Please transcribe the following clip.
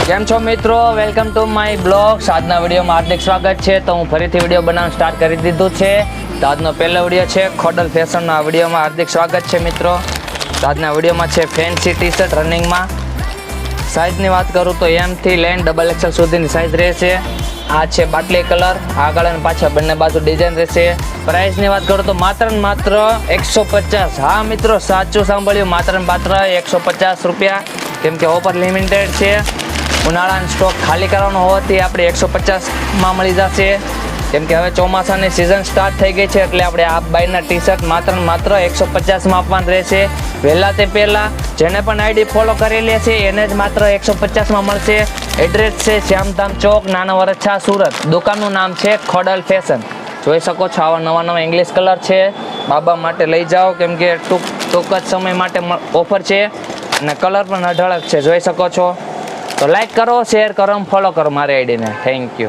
કેમ છો મિત્રો, વેલકમ ટુ માય બ્લોગ. આજના વિડીયોમાં હાર્દિક સ્વાગત છે. તો હું ફરીથી વિડીયો બનાવવાનું સ્ટાર્ટ કરી દીધું છે. તો આજનો પહેલો વિડીયો છે ખોડલ ફેશનનો. આ વિડીયોમાં હાર્દિક સ્વાગત છે મિત્રો. તો આજના વિડીયોમાં છે ફેન્સી ટી શર્ટ રનિંગમાં. સાઇઝની વાત કરું તો M થી લઈને XXL સુધીની સાઇઝ રહેશે. આ છે બાટલી કલર, આગળ અને પાછળ બંને બાજુ ડિઝાઇન રહેશે. પ્રાઇસની વાત કરું તો માત્ર ને માત્ર 150. હા મિત્રો, સાચું સાંભળ્યું, માત્ર ને માત્ર 150 રૂપિયા. કેમ કે ઓફર લિમિટેડ છે. ઉનાળાનો સ્ટોક ખાલી કરવાનો હોવાથી આપણે 150માં મળી જશે. કેમ કે હવે ચોમાસાની સિઝન સ્ટાર્ટ થઈ ગઈ છે, એટલે આપણે આ બાયના ટી શર્ટ માત્ર ને માત્ર 150માં આપવાનું રહેશે. વહેલા તે પહેલાં જેને પણ આઈડી ફોલો કરેલી છે એને જ માત્ર 150માં મળશે. એડ્રેસ છે શ્યામધામ ચોક, નાના વરછા, સુરત. દુકાનનું નામ છે ખોડલ ફેશન. જોઈ શકો છો આવા નવા નવા ઇંગ્લિશ કલર છે. બાબા માટે લઈ જાઓ, કેમ કે ટૂંક જ સમય માટે ઓફર છે અને કલર પણ અઢળક છે, જોઈ શકો છો. તો લાઈક કરો, શેર કરો, ફોલો કરો મારી આઈડીને. Thank you.